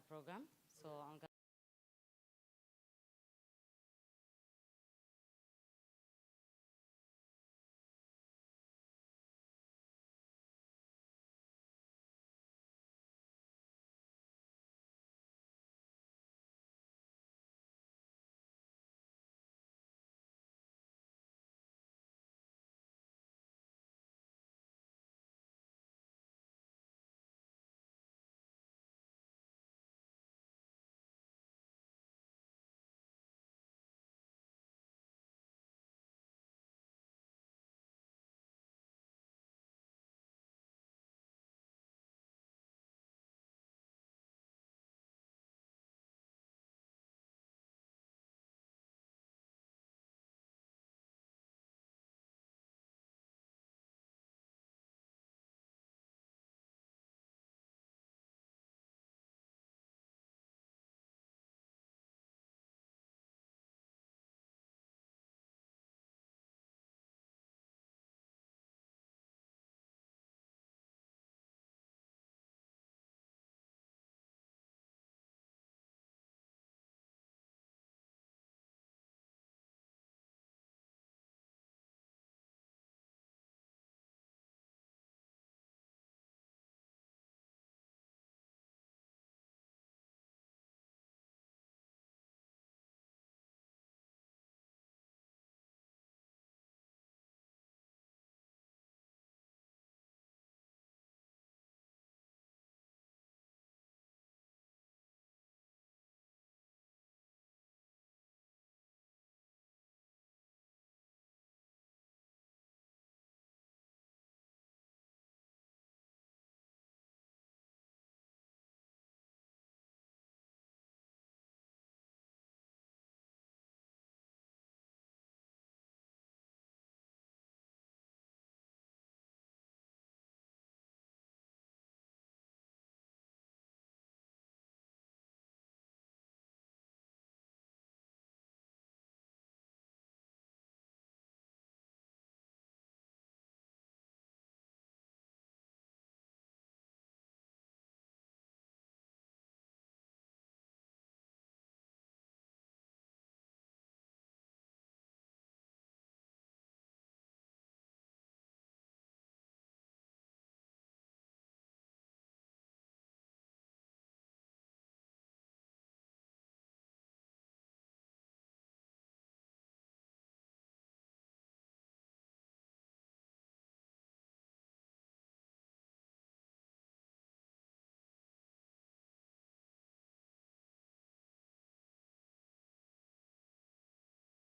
Startup Program. So I'm going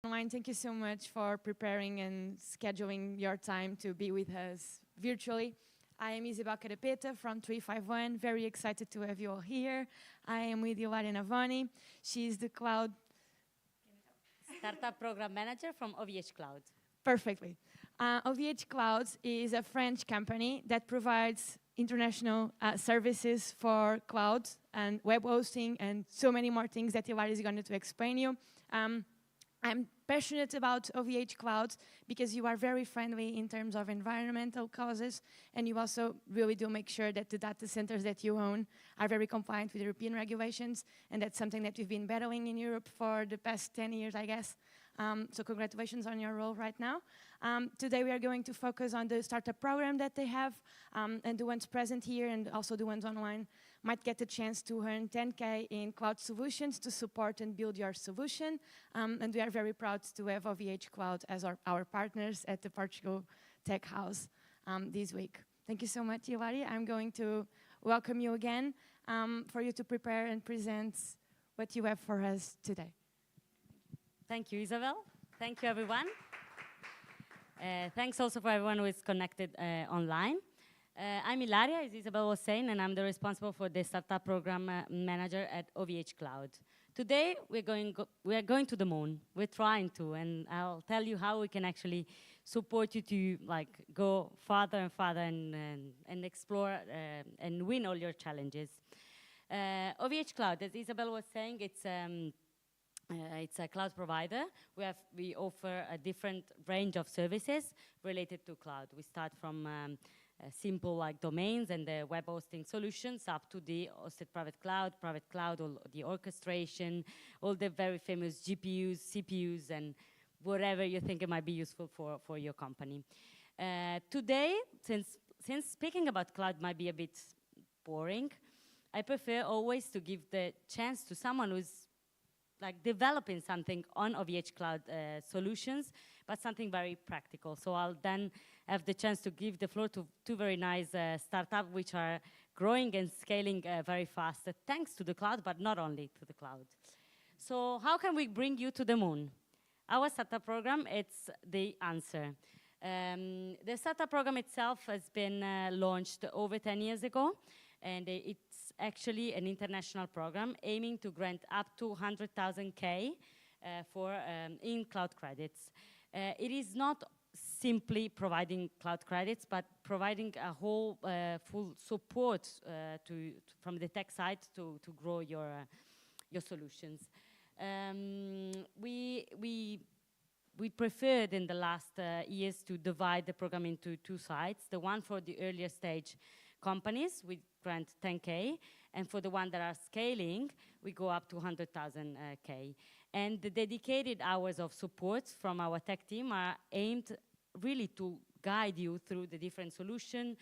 Online, thank you so much for preparing and scheduling your time to be with us virtually. I am Isabel Carapeta from 351, very excited to have you all here. I am with Ilaria Navani. She's the cloud, Startup Program Manager from OVHcloud. perfectly. OVHcloud is a French company that provides international services for cloud and web hosting and so many more things that Ilaria is going to explain you. I'm passionate about OVH Cloud because you are very friendly in terms of environmental causes, and you also really do make sure that the data centers that you own are very compliant with European regulations, and that's something that we've been battling in Europe for the past 10 years, I guess. So congratulations on your role right now. Today we are going to focus on the startup program that they have, and the ones present here and also the ones online might get a chance to earn 10K in cloud solutions to support and build your solution. And we are very proud to have OVH Cloud as our partners at the Portugal Tech House this week. Thank you so much, Ilaria. I'm going to welcome you again for you to prepare and present what you have for us today. Thank you, Isabel. Thank you, everyone. Thanks also for everyone who is connected online. I'm Ilaria, as Isabel was saying, and I'm the responsible for the Startup Program Manager at OVHcloud. Today, we are going to the moon. We're trying to, and I'll tell you how we can actually support you to go farther and farther and explore and win all your challenges. OVHcloud, as Isabel was saying, it's a cloud provider. We offer a different range of services related to cloud. We start from simple like domains and the web hosting solutions up to the hosted private cloud, all the orchestration, all the very famous GPUs, CPUs, and whatever you think it might be useful for your company. Today, since speaking about cloud might be a bit boring, I prefer always to give the chance to someone who's like developing something on OVHcloud solutions, but something very practical. So I'll then have the chance to give the floor to two very nice startups which are growing and scaling very fast, thanks to the cloud, but not only to the cloud. So how can we bring you to the moon? Our startup program, it's the answer. The startup program itself has been launched over 10 years ago, and it's actually an international program aiming to grant up to 100,000 K for in cloud credits. It is not simply providing cloud credits, but providing a whole full support from the tech side to grow your solutions. We preferred in the last years to divide the program into two sides. The one for the earlier stage companies, we grant 10K, and for the one that are scaling, we go up to 100,000 K. And the dedicated hours of support from our tech team are aimed really to guide you through the different solutions,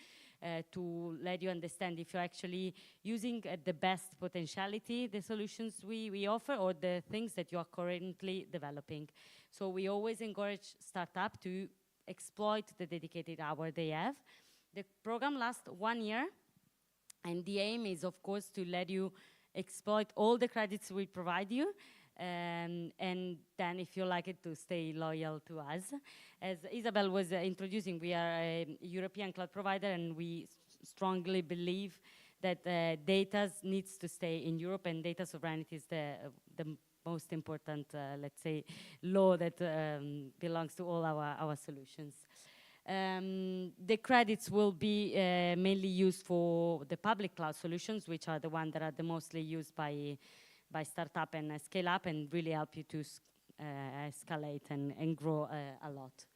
to let you understand if you're actually using the best potentiality, the solutions we offer, or the things that you are currently developing. So we always encourage startups to exploit the dedicated hour they have. The program lasts 1 year, and the aim is, of course, to let you exploit all the credits we provide you, and then, if you like it, to stay loyal to us. As Isabel was introducing, we are a European cloud provider, and we strongly believe that data needs to stay in Europe, and data sovereignty is the most important, let's say, law that belongs to all our solutions. The credits will be mainly used for the public cloud solutions, which are the ones that are the mostly used by startup and scale up, and really help you to escalate and grow a lot.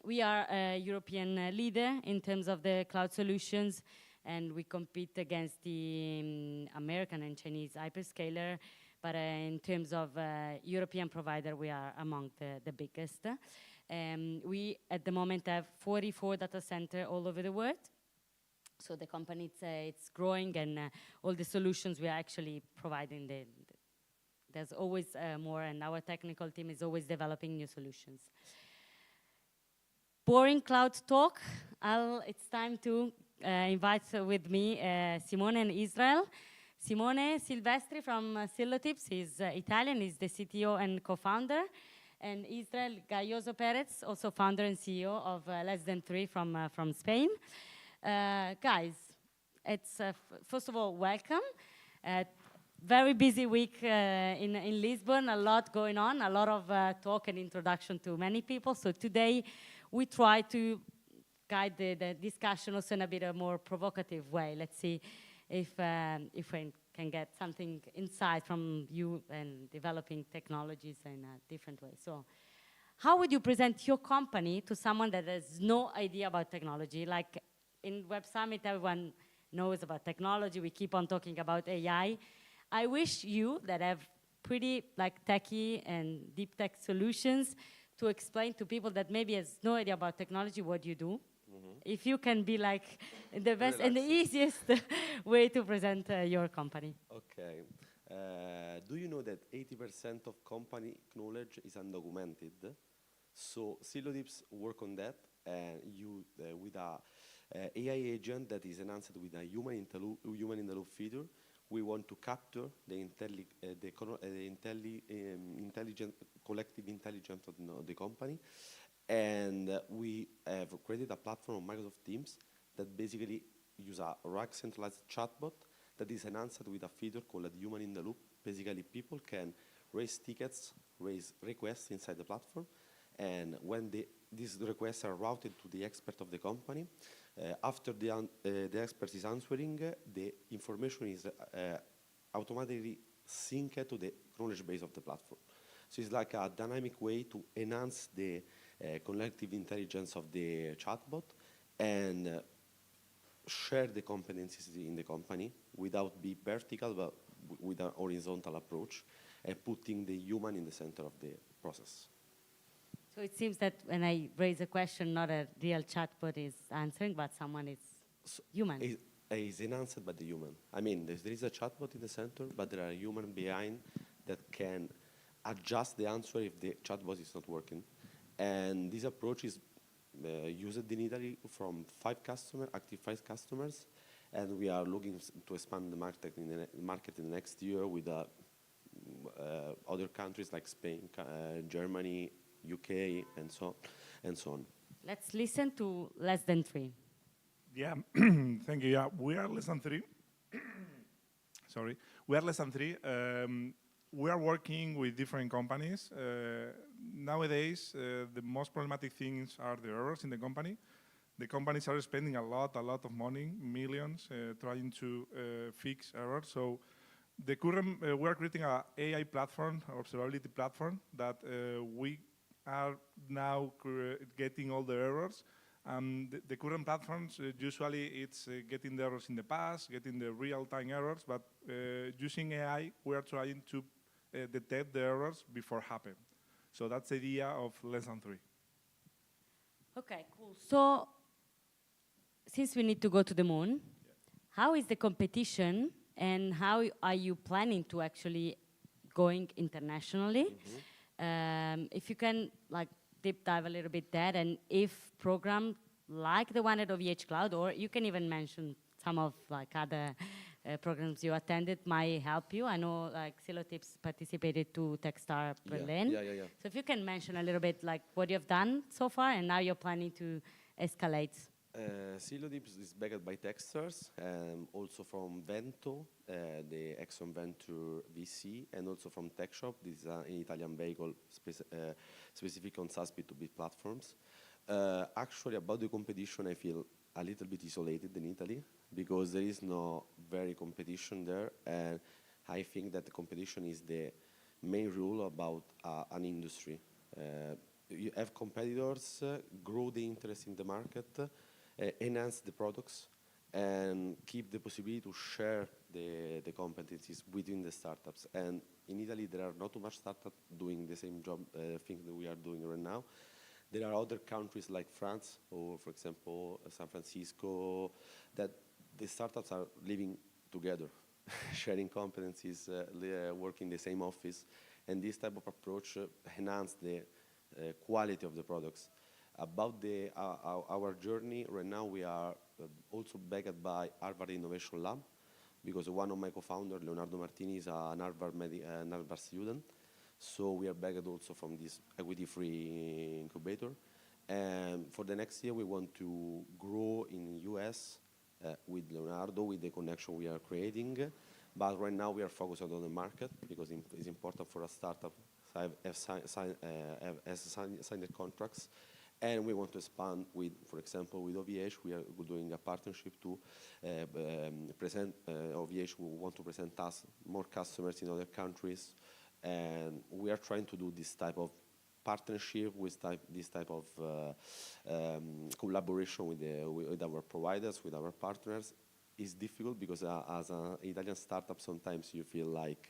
We are a European leader in terms of the cloud solutions, and we compete against the American and Chinese hyperscaler, but in terms of European provider, we are among the biggest. We, at the moment, have 44 data centers all over the world. So the company, it's growing, and all the solutions we are actually providing, there's always more, and our technical team is always developing new solutions. Boring cloud talk. It's time to invite with me Simone and Israel. Simone Silvestri from Sillotips. He's Italian. He's the CTO and co-founder. And Israel Galloso Perez, also founder and CEO of Less Than 3 from Spain. Guys, it's first of all, welcome. Very busy week in Lisbon, a lot going on, a lot of talk and introduction to many people. So today we try to guide the discussion also in a bit of a more provocative way. Let's see if we can get something inside from you and developing technologies in a different way. So how would you present your company to someone that has no idea about technology? Like in Web Summit, everyone knows about technology. We keep on talking about AI. I wish you that have pretty like techie and deep tech solutions to explain to people that maybe has no idea about technology what you do. If you can be like the best and the easiest way to present your company. Okay. Do you know that 80% of company knowledge is undocumented? So Sillotips work on that, and you with a AI agent that is enhanced with a human in the loop feature. We want to capture the intelligent collective intelligence of the company. And we have created a platform on Microsoft Teams that basically use a RAG centralized chatbot that is enhanced with a feature called a human in the loop. Basically, people can raise tickets, raise requests inside the platform, and when these requests are routed to the expert of the company, after the expert is answering, the information is automatically synced to the knowledge base of the platform. So it's like a dynamic way to enhance the collective intelligence of the chatbot, and share the competencies in the company without being vertical, but with a horizontal approach, and putting the human in the center of the process. So it seems that when I raise a question, not a real chatbot is answering, but someone is human. Is enhanced by the human. I mean, there is a chatbot in the center, but there are human behind that can adjust the answer if the chatbot is not working. And this approach is used in Italy from active 5 customers, and we are looking to expand the market in the next year with other countries like Spain, Germany, UK, and so on. Let's listen to less than 3. Yeah, thank you. Yeah, we are less than 3. Sorry, we are less than 3. We are working with different companies. Nowadays, the most problematic things are the errors in the company. The companies are spending a lot of money, millions, trying to fix errors. So the current, we are creating an AI platform, observability platform, that we are now getting all the errors. The current platforms, usually it's getting the errors in the past, getting the real-time errors, but using AI, we are trying to detect the errors before happen. So that's the idea of less than 3. Okay, cool. So since we need to go to the moon, how is the competition and how are you planning to actually going internationally? If you can like deep dive a little bit there, and if program like the one at OVHcloud, or you can even mention some of like other programs you attended might help you. I know like Silotips participated to Techstar Berlin. Yeah. So if you can mention a little bit like what you've done so far and now you're planning to escalate. Silotips is backed by Techstars, also from Vento, the Exxon Venture VC, and also from TechShop. This is an Italian vehicle specific on SaaS B2B platforms. Actually, about the competition, I feel a little bit isolated in Italy because there is no very competition there, and I think that the competition is the main rule about an industry. You have competitors, grow the interest in the market, enhance the products, and keep the possibility to share the competencies within the startups. And in Italy, there are not too much startups doing the same job thing that we are doing right now. There are other countries like France, or for example, San Francisco, that the startups are living together, sharing competencies, working in the same office. And this type of approach enhance the quality of the products. About our journey, right now we are also backed by Harvard Innovation Lab, because one of my co-founders, Leonardo Martini, is an Harvard student. So we are backed also from this equity-free incubator. And for the next year, we want to grow in the US with Leonardo, with the connection we are creating. But right now we are focused on the market because it's important for a startup to have signed contracts. And we want to expand with, for example, with OVH, we are doing a partnership to present, OVH will want to present us more customers in other countries. And we are trying to do this type of partnership with this type of collaboration with our providers, with our partners. It's difficult because as an Italian startup, sometimes you feel like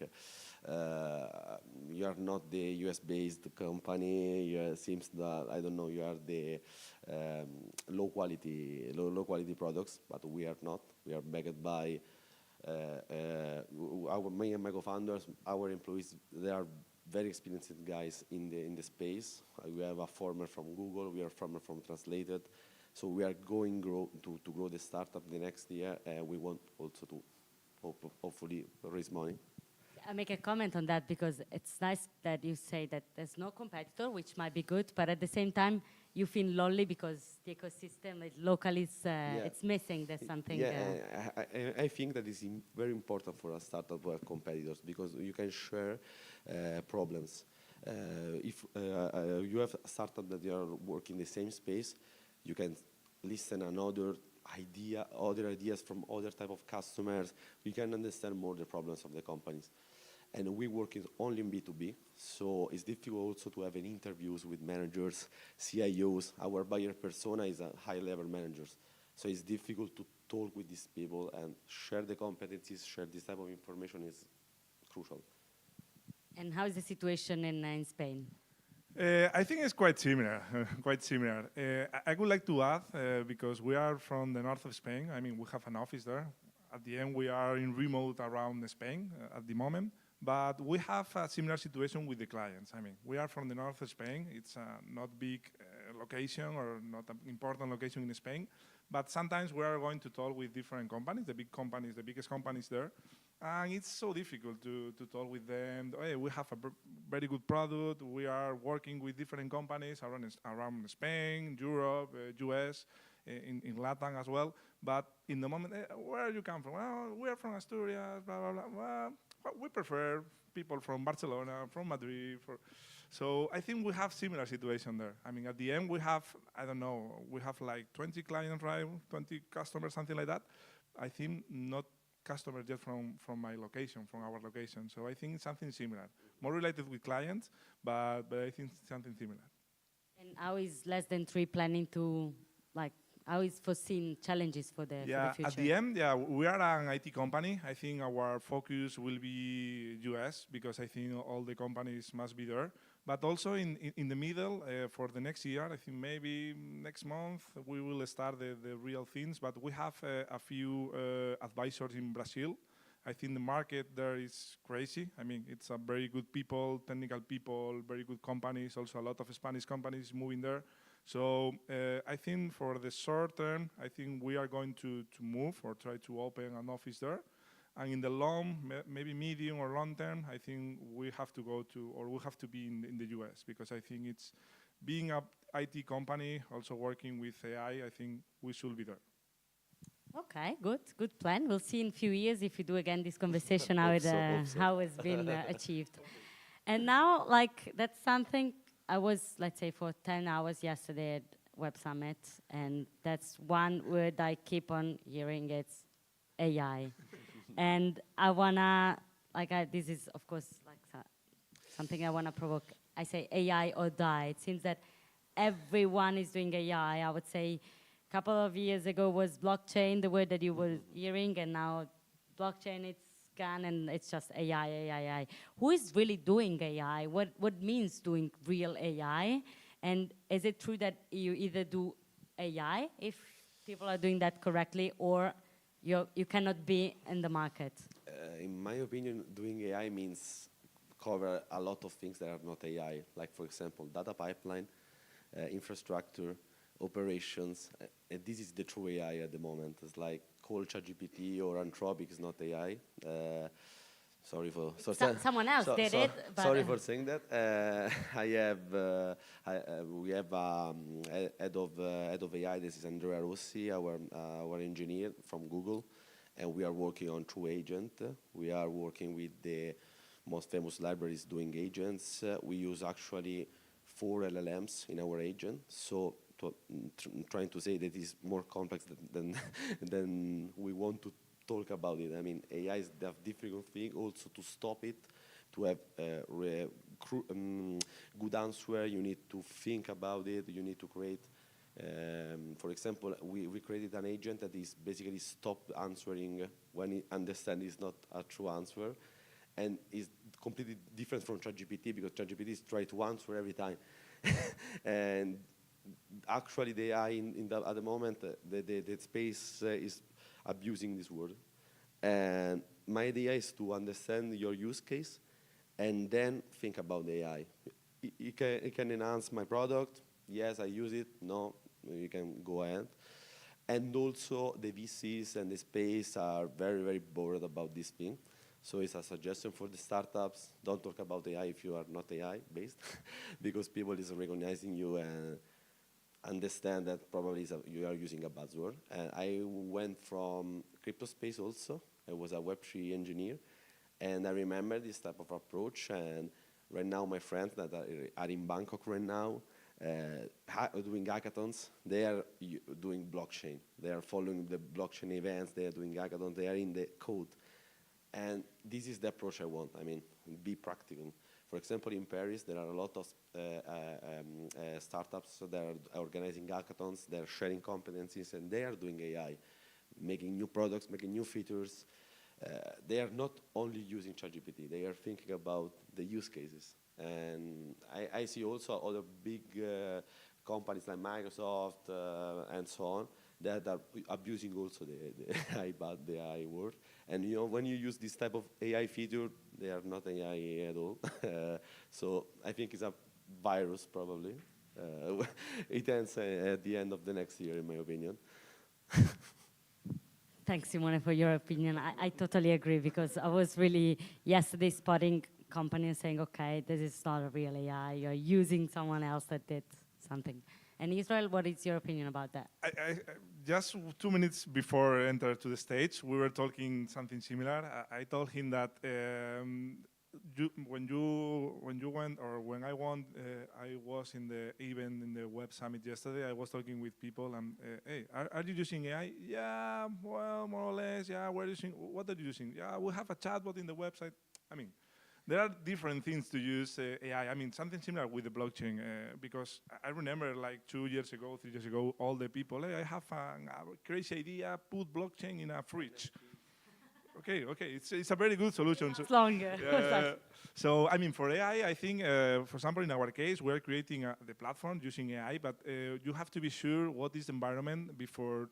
you are not the US-based company. It seems that, I don't know, you are the low quality products, but we are not. We are backed by me and my co-founders, our employees. They are very experienced guys in the space. We have a former from Google. We are former from Translated. So we are going to grow the startup the next year. We want also to hopefully raise money. I make a comment on that because it's nice that you say that there's no competitor, which might be good, but at the same time, you feel lonely because the ecosystem locally is it's missing. There's something. Yeah, I think that is very important for a startup to have competitors because you can share problems. If you have a startup that you are working in the same space, you can listen another other ideas from other type of customers. You can understand more the problems of the companies. and we work only in B2B, so it's difficult also to have an interviews with managers, CIOs. Our buyer persona is a high-level managers, so it's difficult to talk with these people and share the competencies, share this type of information is crucial. And how is the situation in Spain? I think it's quite similar, quite similar. I would like to add, because we are from the north of Spain, I mean, we have an office there. At the end, we are in remote around Spain at the moment, but we have a similar situation with the clients. I mean, we are from the north of Spain. It's a not big location or not an important location in Spain, but sometimes we are going to talk with different companies, the big companies, the biggest companies there, and it's so difficult to talk with them. Hey, we have a very good product. We are working with different companies around Spain, Europe, US, in Latin as well. But in the moment, where you come from? Well, we are from Asturias, blah, blah, blah. Well, we prefer people from Barcelona, from Madrid. So I think we have similar situation there. I mean, at the end, we have, I don't know, we have like 20 clients, right? 20 customers, something like that. I think not customers just from my location, from our location. So I think it's something similar. More related with clients, but I think it's something similar. And how is Less Than 3 planning to, like, how is foreseen challenges for the future? At the end, we are an IT company. I think our focus will be US because I think all the companies must be there. But also in the middle, for the next year, I think maybe next month, we will start the real things. But we have a few advisors in Brazil. I think the market there is crazy. I mean, it's a very good people, technical people, very good companies, also a lot of Spanish companies moving there. So I think for the short term, I think we are going to move or try to open an office there. And in the long, maybe medium or long term, I think we have to go to, or we have to be in the US, because I think it's being an IT company, also working with AI, I think we should be there. Okay, good plan. We'll see in a few years if we do again this conversation, how it's been achieved. And now, like, that's something I was, let's say, for 10 hours yesterday at Web Summit, and that's one word I keep on hearing, it's AI. And I wanna, this is, of course, like something I wanna provoke. I say AI or die. It seems that everyone is doing AI. I would say a couple of years ago was blockchain, the word that you were hearing, and now blockchain, it's gone, and it's just AI. Who is really doing AI? What means doing real AI? And is it true that you either do AI if people are doing that correctly, or you cannot be in the market? In my opinion, doing AI means cover a lot of things that are not AI, like, for example, data pipeline, infrastructure, operations. And this is the true AI at the moment. It's like call ChatGPT or Anthropic is not AI. Sorry for someone else did it. But sorry for saying that. We have head of AI. This is Andrea Rossi, our engineer from Google, and we are working on True Agent. We are working with the most famous libraries doing agents. We use actually 4 LLMs in our agent. So trying to say that it's more complex than we want to talk about it. I mean, AI is a difficult thing also to stop it, to have good answer. You need to think about it. You need to create, for example, we created an agent that is basically stop answering when it understands it's not a true answer, and is completely different from ChatGPT, because ChatGPT is trying to answer every time. And actually the AI at the moment, the space is abusing this word. And my idea is to understand your use case and then think about the AI. It can enhance my product. Yes, I use it. No, you can go ahead. And also the VCs and the space are very, very bored about this thing. So it's a suggestion for the startups. Don't talk about AI if you are not AI based, because people is recognizing you and understand that probably you are using a buzzword. And I went from crypto space also. I was a Web3 engineer, and I remember this type of approach. And right now, my friends that are in Bangkok right now, doing hackathons, they are doing blockchain. They are following the blockchain events. They are doing hackathons. They are in the code. And this is the approach I want. I mean, be practical. For example, in Paris, there are a lot of startups that are organizing hackathons, they're sharing competencies, and they are doing AI, making new products, making new features. They are not only using ChatGPT, they are thinking about the use cases. And I see also other big companies like Microsoft and so on that are abusing also the AI, the AI word. And when you use this type of AI feature, they are not AI at all. So I think it's a virus probably. It ends at the end of the next year, in my opinion. Thanks, Simone, for your opinion. I totally agree, because I was really yesterday spotting companies saying, okay, this is not a real AI, you're using someone else that did something. And Israel, what is your opinion about that? Just 2 minutes before I entered to the stage, we were talking something similar. I told him that when I was in the event in the Web Summit yesterday, I was talking with people and, hey, are you using AI? Yeah, well, more or less, yeah, what are you using? Yeah, we have a chatbot in the website. I mean, there are different things to use AI. I mean, something similar with the blockchain, because I remember like 2 years ago, 3 years ago, all the people, hey, I have a crazy idea, put blockchain in a fridge. Okay, it's a very good solution. It's longer. So, I mean, for AI, I think, for example, in our case, we're creating the platform using AI, but you have to be sure what is the environment before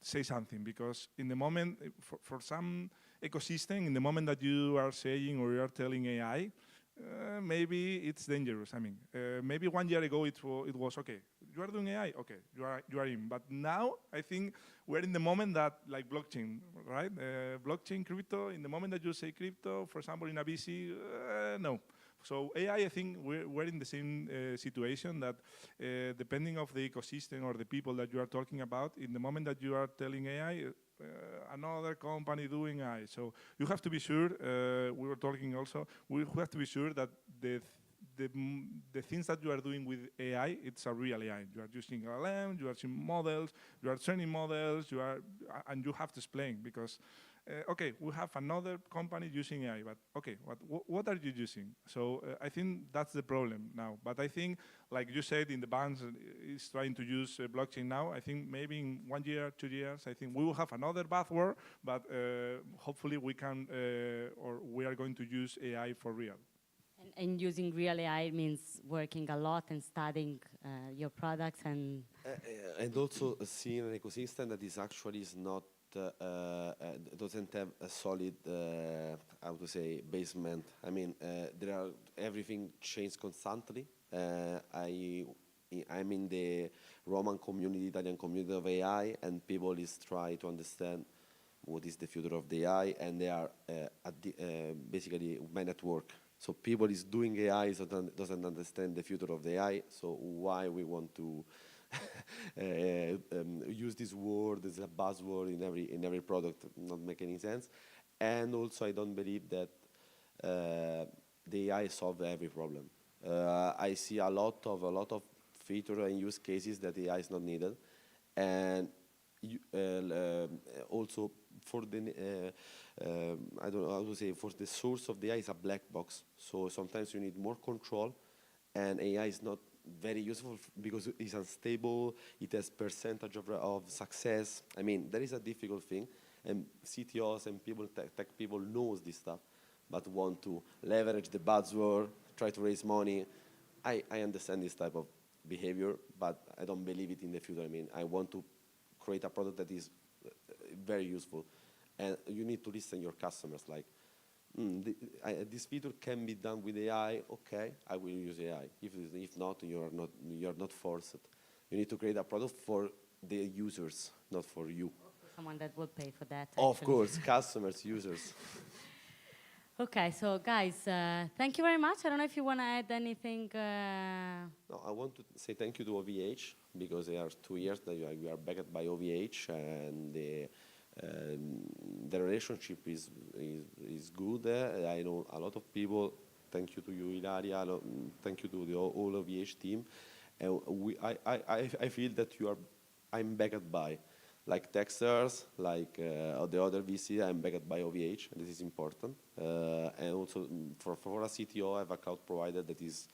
say something, because in the moment, for some ecosystem, in the moment that you are saying or you are telling AI, maybe it's dangerous. I mean, maybe 1 year ago it was okay. You are doing AI, okay, you are in. But now I think we're in the moment that, like blockchain, right? Blockchain, crypto. In the moment that you say crypto, for example, in a VC, no. So AI, I think we're in the same situation that depending of the ecosystem or the people that you are talking about, in the moment that you are telling AI, another company doing AI. So you have to be sure, we were talking also, we have to be sure that the things that you are doing with AI, it's a real AI. You are using LLM, you are using models, you are training models, and you have to explain, because okay, we have another company using AI, but okay, what are you using? So I think that's the problem now. But I think, like you said, in the banks is trying to use blockchain now. I think maybe in 1 year, 2 years, I think we will have another buzzword, but hopefully we can, or we are going to use AI for real. And using real AI means working a lot and studying your products and also seeing an ecosystem that is not doesn't have a solid, how to say, basement. I mean, everything changes constantly. I'm in the Roman community, Italian community of AI, and people is trying to understand what is the future of the AI, and they are basically men at work. So people is doing AI, so doesn't understand the future of the AI. So why we want to use this word as a buzzword in every product, not make any sense. And also, I don't believe that the AI solve every problem. I see a lot of feature and use cases that AI is not needed, and also for the I don't know how to say, for the source of the AI is a black box. So sometimes you need more control, and AI is not very useful because it's unstable, it has percentage of success. I mean, that is a difficult thing, and CTOs and people, tech people knows this stuff, but want to leverage the buzzword, try to raise money. I understand this type of behavior, but I don't believe it in the future. I mean, I want to create a product that is very useful, and you need to listen to your customers, like, this feature can be done with AI. Okay, I will use AI. If not, you're not forced. You need to create a product for the users, not for you. Someone that will pay for that. Of course, customers, users. Okay, so guys, thank you very much. I don't know if you want to add anything. No, I want to say thank you to OVH, because they are 2 years that we are backed by OVH, and the relationship is good. I know a lot of people. Thank you to you, Ilaria. Thank you to the whole OVH team. I feel that I'm backed by. like Texters, like the other VC, I'm backed by OVH, and this is important. And also for a CTO, I have a cloud provider that is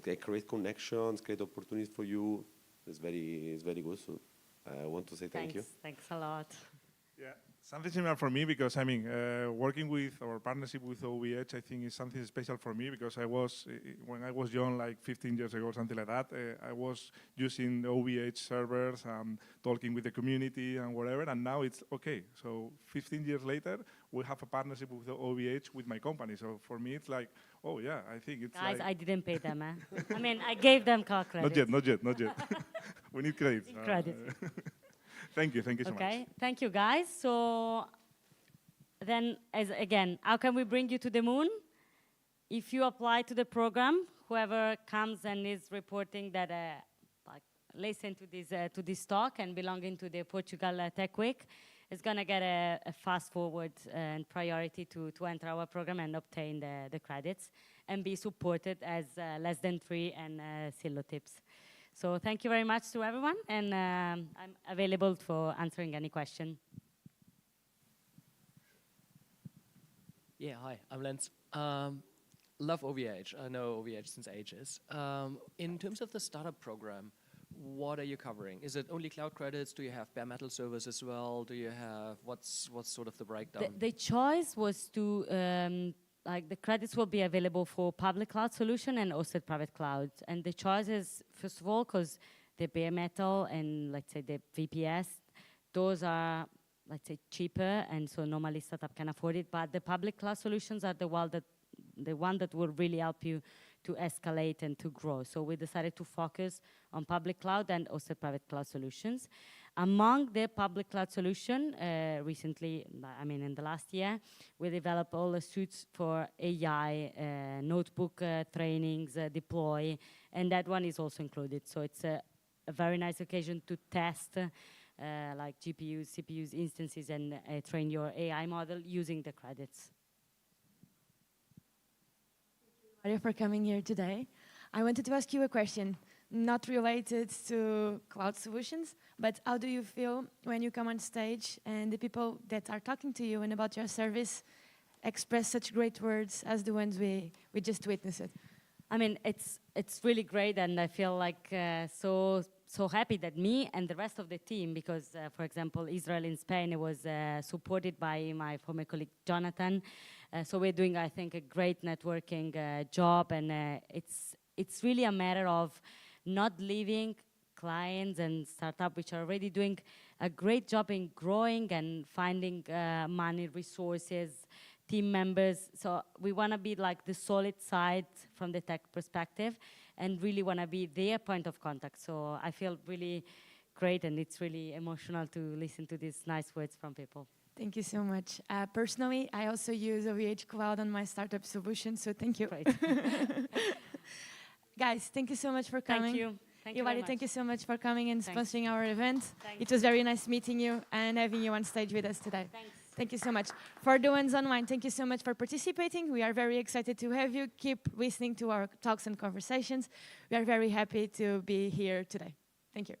create connections, create opportunities for you. It's very good. So I want to say thank you. Thanks a lot. Yeah, something similar for me because I mean, working with or partnership with OVH, I think is something special for me because I was, when I was young, like 15 years ago, something like that, I was using OVH servers and talking with the community and whatever, and now it's okay. So 15 years later, we have a partnership with OVH with my company. So for me, it's like, oh yeah, I think it's Guys, like I didn't pay them, I mean, I gave them car credit. not yet. We need credits. Credit. Thank you so much. Okay, thank you guys. So then, again, how can we bring you to the moon? If you apply to the program, whoever comes and is reporting that, like, listen to this talk and belonging to the Portugal Tech Week, is gonna get a fast forward and priority to enter our program and obtain the credits and be supported as less than 3 and Silo tips. So thank you very much to everyone, and I'm available for answering any question. Yeah, hi, I'm Lens. Love OVH. I know OVH since ages. In terms of the startup program, what are you covering? Is it only cloud credits? Do you have bare metal servers as well? Do you have, what's sort of the breakdown? The choice was to, like the credits will be available for public cloud solution and hosted private cloud. And the choice is, first of all, because the bare metal and let's say the VPS, those are, let's say, cheaper, and so normally startup can afford it. But the public cloud solutions are the one that will really help you to escalate and to grow. So we decided to focus on public cloud and hosted private cloud solutions. Among the public cloud solution, recently, I mean in the last year, we developed all the suites for AI, notebook trainings, deploy, and that one is also included. So it's a very nice occasion to test like GPUs, CPUs, instances, and train your AI model using the credits. Thank you for coming here today. I wanted to ask you a question, not related to cloud solutions, but how do you feel when you come on stage and the people that are talking to you and about your service express such great words as the ones we just witnessed? I mean, it's really great, and I feel like so happy that me and the rest of the team, because for example, Israel in Spain, it was supported by my former colleague Jonathan. So we're doing, I think, a great networking job, and it's really a matter of not leaving clients and startups which are already doing a great job in growing and finding money, resources, team members. So we want to be like the solid side from the tech perspective and really want to be their point of contact. So I feel really great, and it's really emotional to listen to these nice words from people. Thank you so much. Personally, I also use OVHcloud on my startup solution, so thank you. Great. Guys, thank you so much for coming. Thank you. Thank you very much. Thank you so much for coming and Thanks. sponsoring our event. Thanks. It was very nice meeting you and having you on stage with us today. Thanks. Thank you so much. For the ones online, thank you so much for participating. We are very excited to have you. Keep listening to our talks and conversations. We are very happy to be here today. Thank you.